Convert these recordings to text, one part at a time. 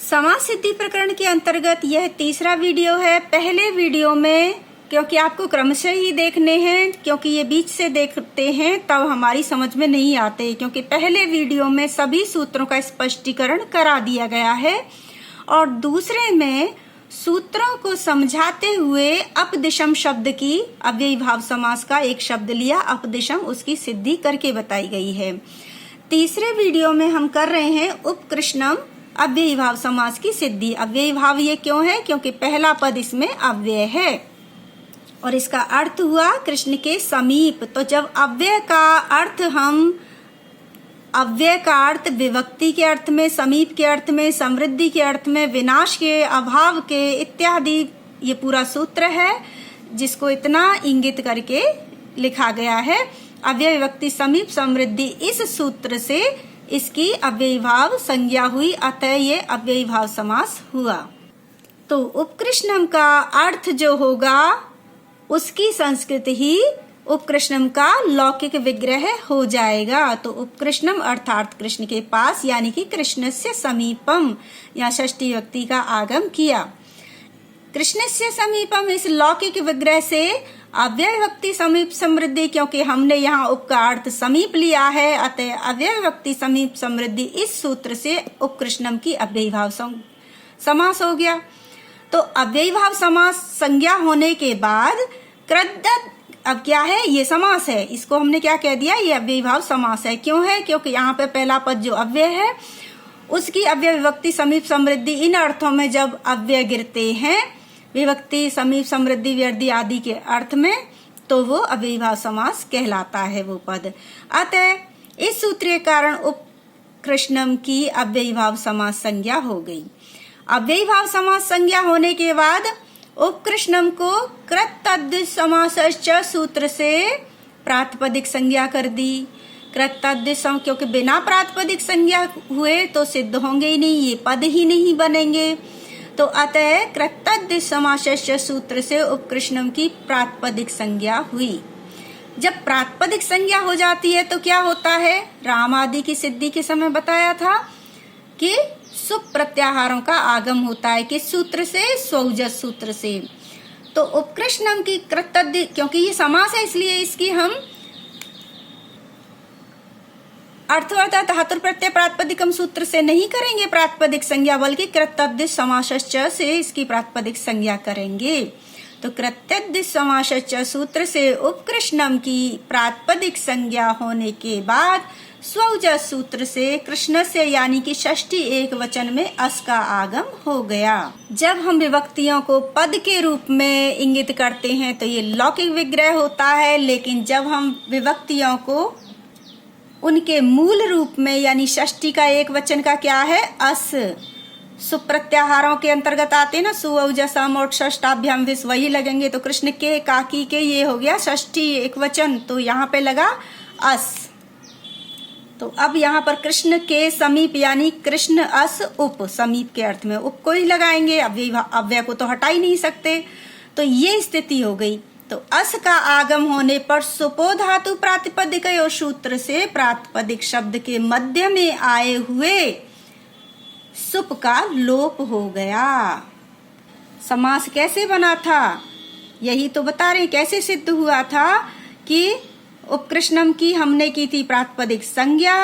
समास सिद्धि प्रकरण के अंतर्गत यह तीसरा वीडियो है। पहले वीडियो में क्योंकि आपको क्रमशः ही देखने हैं, क्योंकि ये बीच से देखते हैं तब हमारी समझ में नहीं आते, क्योंकि पहले वीडियो में सभी सूत्रों का स्पष्टीकरण करा दिया गया है और दूसरे में सूत्रों को समझाते हुए अपदिशम शब्द की अव्ययी भाव समास का एक शब्द लिया अपदिशम, उसकी सिद्धि करके बताई गई है। तीसरे वीडियो में हम कर रहे हैं उपकृष्णम अव्ययी भाव समास की सिद्धि। अव्ययी भाव ये क्यों है? क्योंकि पहला पद इसमें अव्यय है और इसका अर्थ हुआ कृष्ण के समीप। तो जब अव्यय का अर्थ विभक्ति के अर्थ में, समीप के अर्थ में, समृद्धि के अर्थ में, विनाश के, अभाव के इत्यादि, ये पूरा सूत्र है जिसको इतना इंगित करके लिखा गया है। अव्यय विभक्ति समीप समृद्धि, इस सूत्र से इसकी अव्ययी भाव संज्ञा हुई, अतः ये अव्ययी भाव समास हुआ। तो उपकृष्णम का अर्थ जो होगा उसकी संस्कृत ही उपकृष्णम का लौकिक विग्रह हो जाएगा। तो उपकृष्णम अर्थात कृष्ण के पास, यानी कि कृष्ण से समीपम, या षष्ठी व्यक्ति का आगम किया। कृष्ण से समीपम इस लौकिक विग्रह से अव्यय विभक्ति समीप समृद्धि, क्योंकि हमने यहाँ उप का अर्थ समीप लिया है, अतः अव्यय विभक्ति समीप समृद्धि इस सूत्र से उपकृष्णम की अव्ययी भाव समास हो गया। तो अव्ययी भाव समास संज्ञा होने के बाद कृद्दत, अब क्या है? ये समास है, इसको हमने क्या कह दिया? ये अव्ययी भाव समास है। क्यों है? क्योंकि यहाँ पे पहला पद जो अव्यय है उसकी अव्यय विभक्ति समीप समृद्धि, इन अर्थों में जब अव्यय गिरते हैं, विभक्ति समीप समृद्धि व्यर्धी आदि के अर्थ में, तो वो अव्ययी भाव समास कहलाता है वो पद। अतः इस सूत्र के कारण उपकृष्णम की अव्ययी भाव समास संज्ञा हो गई। अव्ययी भाव समास संज्ञा होने के बाद उपकृष्णम को कृत समासश्च सूत्र से प्रातिपदिक संज्ञा कर दी। कृत, क्योंकि बिना प्रातिपदिक संज्ञा हुए तो सिद्ध होंगे ही नहीं, ये पद ही नहीं बनेंगे। तो अतः कृत समासश्च सूत्र से उपकृष्णम की प्रातिपदिक संज्ञा हुई। जब प्रातिपदिक संज्ञा हो जाती है तो क्या होता है? राम आदि की सिद्धि के समय बताया था कि सुप प्रत्याहारों का आगम होता है, किस सूत्र से? स्वौजस सूत्र से। तो उपकृष्णम की कृत, क्योंकि ये समास है इसलिए इसकी हम अर्थवता धातु प्रत्यय प्रातिपदिकम सूत्र से नहीं करेंगे प्रातिपदिक संज्ञा, बल्कि कृत समासश्च से इसकी प्रातिपदिक संज्ञा करेंगे। तो कृत समासश्च सूत्र से उपकृष्णम की प्रातिपदिक संज्ञा होने के बाद स्वौजस सूत्र से कृष्ण से, यानी कि षष्ठी एक वचन में अस का आगम हो गया। जब हम विभक्तियों को पद के रूप में इंगित करते हैं तो ये लौकिक विग्रह होता है, लेकिन जब हम विभक्तियों को उनके मूल रूप में, यानी षष्ठी का एक वचन का क्या है? अस, सुप्रत्याहारों के अंतर्गत आते हैं ना, सुऔजसम और षष्ठाभ्याम विस, वही लगेंगे। तो कृष्ण के, काकी के, ये हो गया षष्ठी एक वचन, तो यहाँ पे लगा अस। तो अब यहाँ पर कृष्ण के समीप, यानी कृष्ण अस उप, समीप के अर्थ में उप को ही लगाएंगे, अव्यय को तो हटा ही नहीं सकते। तो ये स्थिति हो गई। तो अस का आगम होने पर सुपो धातु प्रातिपदिक सूत्र से प्रातिपदिक शब्द के मध्य में आए हुए सुप का लोप हो गया। समास कैसे बना था? यही तो बता रहे, कैसे सिद्ध हुआ था कि उपकृष्णम की हमने की थी प्रातिपदिक संज्ञा,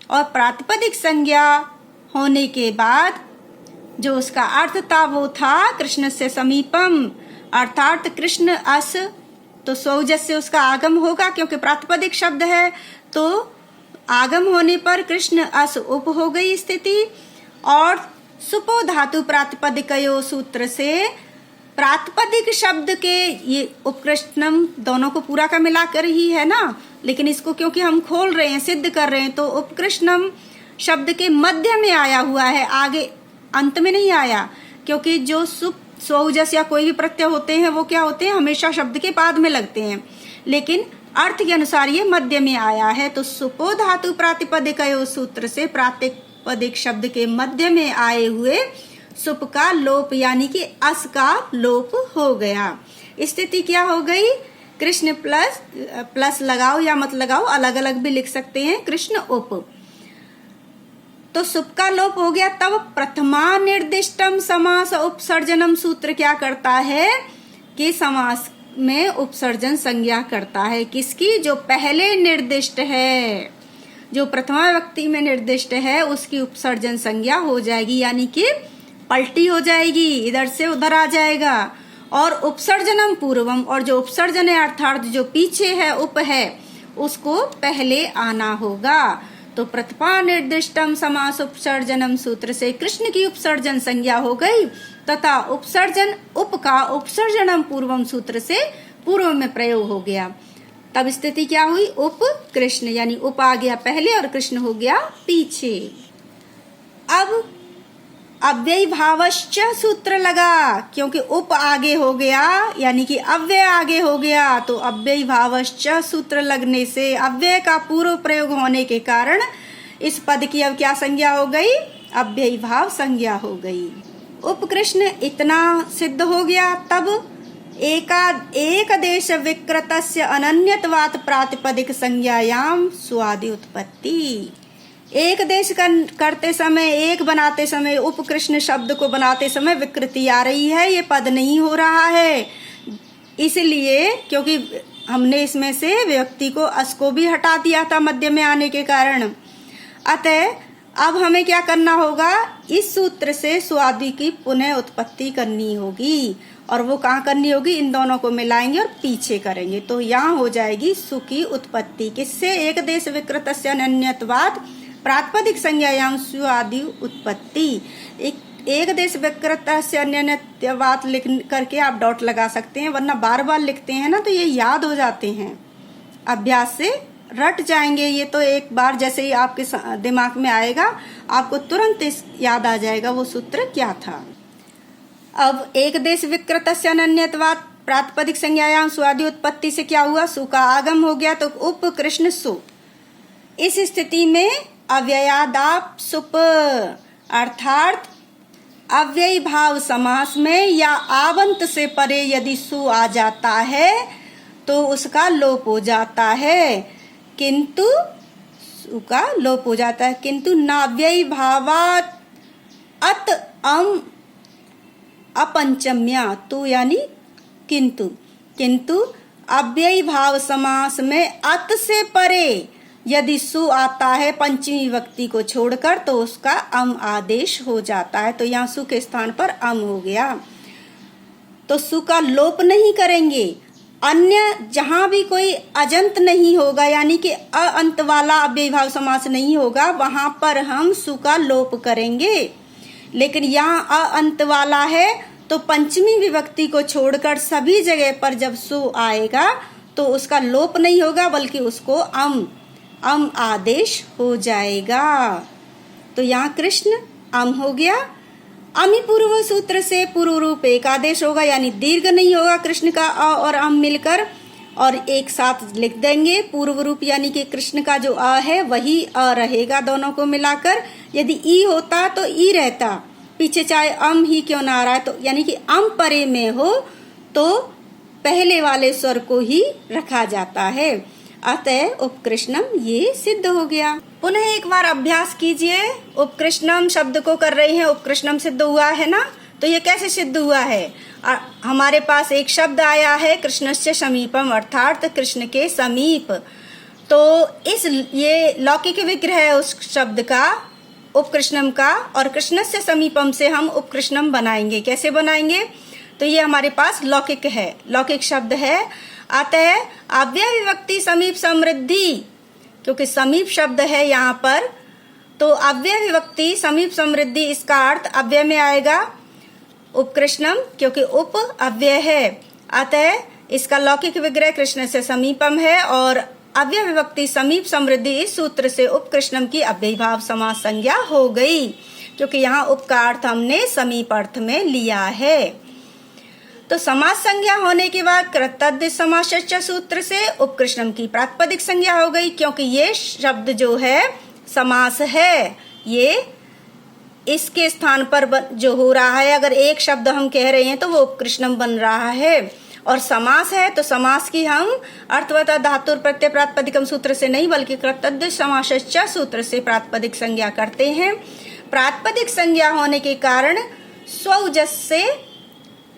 और प्रातिपदिक संज्ञा होने के बाद जो उसका अर्थ था वो था कृष्ण से समीपम, अर्थात कृष्ण अस। तो स्वौजस से उसका आगम होगा, क्योंकि प्रातिपदिक शब्द है, तो आगम होने पर कृष्ण अस उप हो गई स्थिति। और सुपो धातु प्रातिपदिकयो सूत्र से प्रातिपदिक शब्द के, ये उपकृष्णम दोनों को पूरा का मिलाकर ही है ना, लेकिन इसको क्योंकि हम खोल रहे हैं, सिद्ध कर रहे हैं, तो उपकृष्णम शब्द के मध्य में आया हुआ है, आगे अंत में नहीं आया, क्योंकि जो सुप, स्वौजस या कोई भी प्रत्यय होते हैं वो क्या होते हैं? हमेशा शब्द के बाद में लगते हैं, लेकिन अर्थ के अनुसार ये मध्य में आया है। तो सुपो धातु प्रातिपदिकयो सूत्र से प्रातिपदिक शब्द के मध्य में आए हुए सुप का लोप, यानी कि अस का लोप हो गया। स्थिति क्या हो गई? कृष्ण प्लस लगाओ या मत लगाओ, अलग अलग भी लिख सकते हैं, कृष्ण उप। तो सुप का लोप हो गया, तब प्रथमा निर्दिष्टम समास उपसर्जनम सूत्र क्या करता है कि समास में उपसर्जन संज्ञा करता है। किसकी? जो पहले निर्दिष्ट है, जो प्रथमा विभक्ति में निर्दिष्ट है उसकी उपसर्जन संज्ञा हो जाएगी, यानी कि पलटी हो जाएगी, इधर से उधर आ जाएगा। और उपसर्जनम पूर्वम, और जो उपसर्जन है अर्थात जो पीछे है उप है उसको पहले आना होगा। तो प्रथमा निर्दिष्टम समास उपसर्जनम सूत्र से कृष्ण की उपसर्जन संज्ञा हो गई, तथा उपसर्जन उप का उपसर्जनम पूर्वम सूत्र से पूर्व में प्रयोग हो गया। तब स्थिति क्या हुई? उप कृष्ण, यानी उप आ गया पहले और कृष्ण हो गया पीछे। अब अव्यय भावश्च सूत्र लगा, क्योंकि उप आगे हो गया यानी कि अव्यय आगे हो गया, तो अव्यय भावश्च सूत्र लगने से अव्यय का पूर्व प्रयोग होने के कारण इस पद की अब क्या संज्ञा हो गई? अव्यय भाव संज्ञा हो गई। उपकृष्ण इतना सिद्ध हो गया, तब एक देश विकृतस्य अनन्यत्वात् प्रातिपदिक संज्ञायाम स्वादि उत्पत्ति। एक देश करते समय, एक बनाते समय, उपकृष्ण शब्द को बनाते समय विकृति आ रही है, ये पद नहीं हो रहा है, इसलिए क्योंकि हमने इसमें से व्यक्ति को अस को भी हटा दिया था मध्य में आने के कारण। अतः अब हमें क्या करना होगा? इस सूत्र से स्वादि की पुनः उत्पत्ति करनी होगी, और वो कहाँ करनी होगी? इन दोनों को मिलाएंगे और पीछे करेंगे, तो यहाँ हो जाएगी सु की उत्पत्ति। किससे? एक देश विकृतस्य अनन्यत्वात् प्रातिपदिक संज्ञायाम स्वादि उत्पत्ति। एक देश विकृतस्य अनन्यत्वात् लिख करके आप डॉट लगा सकते हैं, वरना बार बार लिखते हैं ना तो ये याद हो जाते हैं, अभ्यास से रट जाएंगे। ये तो एक बार जैसे ही आपके दिमाग में आएगा आपको तुरंत याद आ जाएगा वो सूत्र क्या था। अब एक देश विकृतस्य अनन्यत्वात् प्रातिपदिक संज्ञायाम स्वादि उत्पत्ति से क्या हुआ? सु का आगम हो गया, तो उप कृष्ण सु। इस स्थिति में अव्ययादाप सुप अर्थात अव्यय भाव समास में या आवंत से परे यदि सु आ जाता है तो उसका लोप हो जाता है, किंतु सु का लोप हो जाता है, किंतु नाव्यय भावात अत अम अपंचम्या, तो यानी किंतु अव्यय भाव समास में अत से परे यदि सु आता है पंचमी विभक्ति को छोड़कर तो उसका अम आदेश हो जाता है। तो यहाँ सु के स्थान पर अम हो गया, तो सु का लोप नहीं करेंगे। अन्य जहां भी कोई अजंत नहीं होगा यानी कि अंत वाला अव्यय भाव समास नहीं होगा, वहां पर हम सु का लोप करेंगे। लेकिन यहाँ अंत वाला है तो पंचमी विभक्ति को छोड़कर सभी जगह पर जब सु आएगा तो उसका लोप नहीं होगा, बल्कि उसको अम आदेश हो जाएगा। तो यहाँ कृष्ण अम हो गया। अमी पूर्व सूत्र से पूर्व रूप एक आदेश होगा, यानी दीर्घ नहीं होगा कृष्ण का अ और अम मिलकर, और एक साथ लिख देंगे। पूर्व रूप यानी कि कृष्ण का जो अ है वही अ रहेगा दोनों को मिलाकर। यदि ई होता तो ई रहता, पीछे चाहे अम ही क्यों ना आ रहा है, तो यानी कि अम परे में हो तो पहले वाले स्वर को ही रखा जाता है। अतः उपकृष्णम ये सिद्ध हो गया। पुनः एक बार अभ्यास कीजिए। उपकृष्णम शब्द को कर रहे हैं, उपकृष्णम सिद्ध हुआ है ना, तो ये कैसे सिद्ध हुआ है? हमारे पास एक शब्द आया है कृष्णस्य समीपम, अर्थात कृष्ण के समीप। तो इस ये लौकिक विग्रह है उस शब्द का, उपकृष्णम का, और कृष्णस्य समीपम से हम उपकृष्णम बनाएंगे। कैसे बनाएंगे? तो ये हमारे पास लौकिक है, लौकिक शब्द है। अतः अव्यय विभक्ति समीप समृद्धि, क्योंकि समीप शब्द है यहाँ पर, तो अव्यय विभक्ति समीप समृद्धि, इसका अर्थ अव्यय में आएगा उपकृष्णम, क्योंकि उप अव्यय है। अतः इसका लौकिक विग्रह कृष्ण से समीपम है, और अव्यय विभक्ति समीप समृद्धि इस सूत्र से उपकृष्णम की अव्यय भाव समास संज्ञा हो गई, क्योंकि यहाँ उप का अर्थ हमने समीप अर्थ में लिया है। तो समास संज्ञा होने के बाद कृतद्ध समासश्च सूत्र से उपकृष्णम की प्रातिपदिक संज्ञा हो गई, क्योंकि ये शब्द जो है समास है, ये इसके स्थान पर जो हो रहा है, अगर एक शब्द हम कह रहे हैं तो वो उपकृष्णम बन रहा है। और समास है तो समास की हम अर्थवता धातुर प्रत्यय प्रातिपदिकम सूत्र से नहीं बल्कि कृतद्धित समासश्च सूत्र से प्रातिपदिक संज्ञा करते हैं। प्रातिपदिक संज्ञा होने के कारण स्वउजस से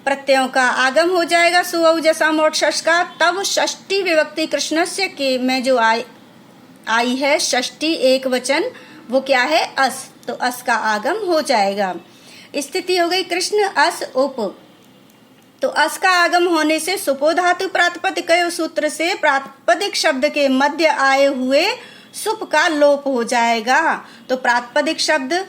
प्रत्ययों का आगम हो जाएगा, सुऔजसाम और षष्ठ का। तब षष्ठी विभक्ति कृष्णस्य के में जो आई है षष्ठी एक वचन, वो क्या है? अस। तो अस का आगम हो जाएगा। स्थिति हो गई कृष्ण अस उप। तो अस का आगम होने से सुपो धातु प्रातिपदिक सूत्र से प्रातिपदिक शब्द के मध्य आए हुए सुप का लोप हो जाएगा। तो प्रातिपदिक शब्द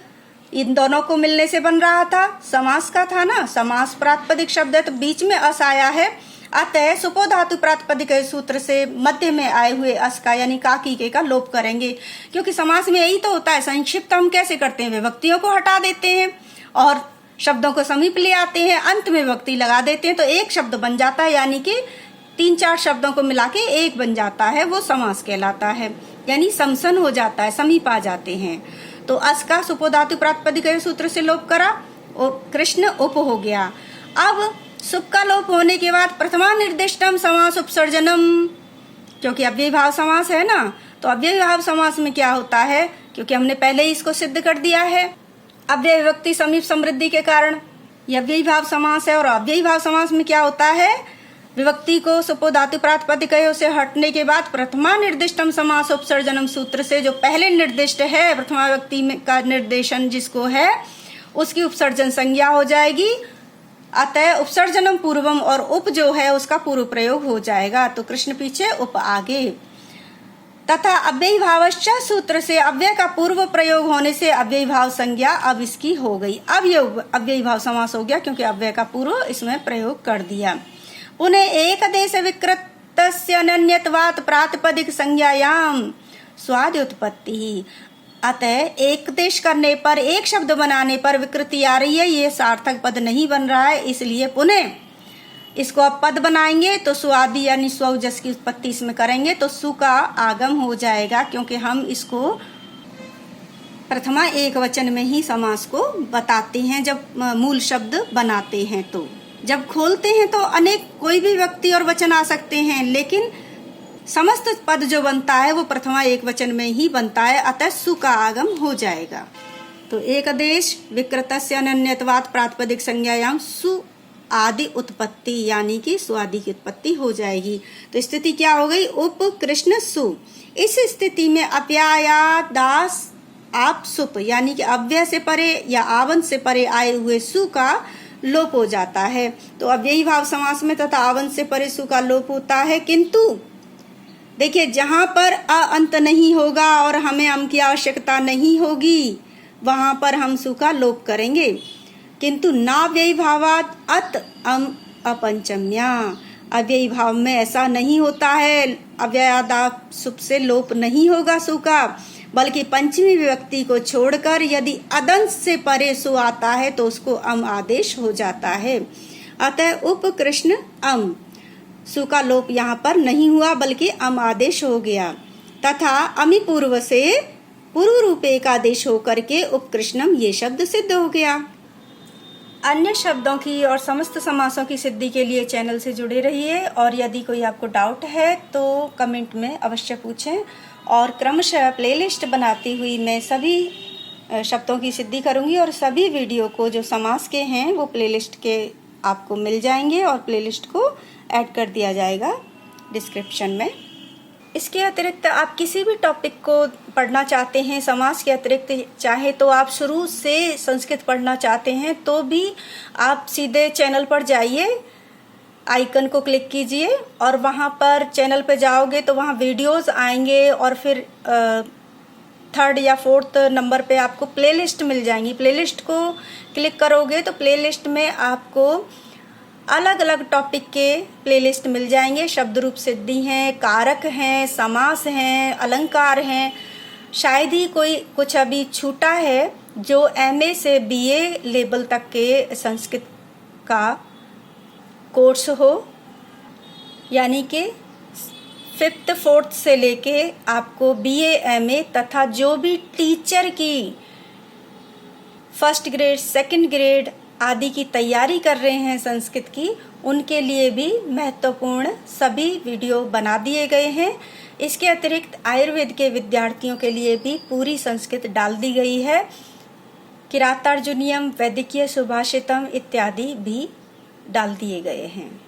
इन दोनों को मिलने से बन रहा था, समास का था ना, समास प्रातिपदिक शब्द है तो बीच में अस आया है, अतः सुपो धातु प्रातिपदिक सूत्र से मध्य में आए हुए अस का यानी काकी के का लोप करेंगे। क्योंकि समास में यही तो होता है, संक्षिप्त हम कैसे करते हैं, विभक्तियों को हटा देते हैं और शब्दों को समीप ले आते हैं, अंत में विभक्ति लगा देते हैं तो एक शब्द बन जाता है, यानी कि 3-4 शब्दों को मिला के एक बन जाता है, वो समास कहलाता है, यानी समसन हो जाता है, समीप आ जाते हैं। तो अस का सुपो धातु प्रातिपदिक सूत्र से लोप करा और कृष्ण उप हो गया। अब सुप का लोप होने के बाद प्रथमा निर्दिष्टम समास उपसर्जनम, क्योंकि अव्ययी भाव समास है ना, तो अव्ययी भाव समास में क्या होता है, क्योंकि हमने पहले ही इसको सिद्ध कर दिया है अव्यय विभक्ति समीप समृद्धि के कारण यह अव्ययी भाव समास है। और अव्ययी भाव समास में क्या होता है, विभक्ति को सुपो धातु प्रातिपदिकयों से हटने के बाद प्रथमा निर्दिष्टम समास उपसर्जनम सूत्र से जो पहले निर्दिष्ट है प्रथमा विभक्ति का निर्देशन जिसको है, उसकी उपसर्जन संज्ञा हो जाएगी। अतः उपसर्जनम पूर्वम और उप जो है उसका पूर्व प्रयोग हो जाएगा। तो कृष्ण पीछे उप आगे। तथा अव्ययी भावश्च सूत्र से अव्यय का पूर्व प्रयोग होने से अव्ययी भाव संज्ञा अब इसकी हो गई। अब ये अव्ययी भाव समास हो गया क्योंकि अव्यय का पूर्व इसमें प्रयोग कर दिया। पुनः एक देश विकृतस्य अनन्यत्वात् प्रातिपदिक संज्ञायाम स्वाद्युत्पत्ति। अतः एक देश करने पर, एक शब्द बनाने पर विकृति आ रही है, ये सार्थक पद नहीं बन रहा है, इसलिए पुनः इसको अब पद बनाएंगे तो सुआदि यानी स्वउजस की उत्पत्ति इसमें करेंगे तो सु का आगम हो जाएगा, क्योंकि हम इसको प्रथमा एक वचन में ही समास को बताते हैं जब मूल शब्द बनाते हैं। तो जब खोलते हैं तो अनेक कोई भी व्यक्ति और वचन आ सकते हैं, लेकिन समस्त पद जो बनता है वो प्रथमा एक वचन में ही बनता है, अतः सु का आगम हो जाएगा। तो एक देश विकृतस्य अनन्यत्वात् प्रातिपदिक संज्ञायाम सु आदि उत्पत्ति यानी कि सुआदि की उत्पत्ति हो जाएगी। तो स्थिति क्या हो गई, उप कृष्ण सु। इस स्थिति में अप्याया दास आप सुप यानी कि अव्यय से परे या आवंत से परे आए हुए सु का लोप हो जाता है। तो अव्ययी भाव समास में तथा आवंत से परे सु का लोप होता है, किंतु देखिए जहां पर अ अंत नहीं होगा और हमें अम की आवश्यकता नहीं होगी वहां पर हम सु का लोप करेंगे। किंतु नाव्ययी भावात अत अम अपंचम्या, अव्ययी भाव में ऐसा नहीं होता है, अव्ययादा सुप से लोप नहीं होगा सु का, बल्कि पंचमी विभक्ति को छोड़कर यदि अदंत से परे सु आता है तो उसको अम आदेश हो जाता है। अतः उप कृष्ण अम, सु का लोप यहाँ पर नहीं हुआ बल्कि अम आदेश हो गया। तथा अमी पूर्व से पूर्व रूप एक आदेश होकर के उपकृष्णम ये शब्द सिद्ध हो गया। अन्य शब्दों की और समस्त समासों की सिद्धि के लिए चैनल से जुड़े रहिए, और यदि कोई आपको डाउट है तो कमेंट में अवश्य पूछें। और क्रमशः प्लेलिस्ट बनाती हुई मैं सभी शब्दों की सिद्धि करूंगी और सभी वीडियो को जो समास के हैं वो प्लेलिस्ट के आपको मिल जाएंगे और प्लेलिस्ट को ऐड कर दिया जाएगा डिस्क्रिप्शन में। इसके अतिरिक्त आप किसी भी टॉपिक को पढ़ना चाहते हैं, समास के अतिरिक्त चाहे तो आप शुरू से संस्कृत पढ़ना चाहते हैं तो भी आप सीधे चैनल पर जाइए, आइकन को क्लिक कीजिए और वहाँ पर चैनल पे जाओगे तो वहाँ वीडियोस आएंगे और फिर 3rd या 4th नंबर पे आपको प्लेलिस्ट मिल जाएंगी। प्लेलिस्ट को क्लिक करोगे तो प्लेलिस्ट में आपको अलग अलग टॉपिक के प्लेलिस्ट मिल जाएंगे। शब्द रूप सिद्धि हैं, कारक हैं, समास हैं, अलंकार हैं। शायद ही कोई कुछ अभी छूटा है जो MA से BA लेवल तक के संस्कृत का कोर्स हो, यानी कि 5th 4th से लेके आपको BA MA तथा जो भी टीचर की 1st ग्रेड 2nd ग्रेड आदि की तैयारी कर रहे हैं संस्कृत की, उनके लिए भी महत्वपूर्ण सभी वीडियो बना दिए गए हैं। इसके अतिरिक्त आयुर्वेद के विद्यार्थियों के लिए भी पूरी संस्कृत डाल दी गई है। किरातार्जुनीयम, वैदिकीय सुभाषितम इत्यादि भी डाल दिए गए हैं।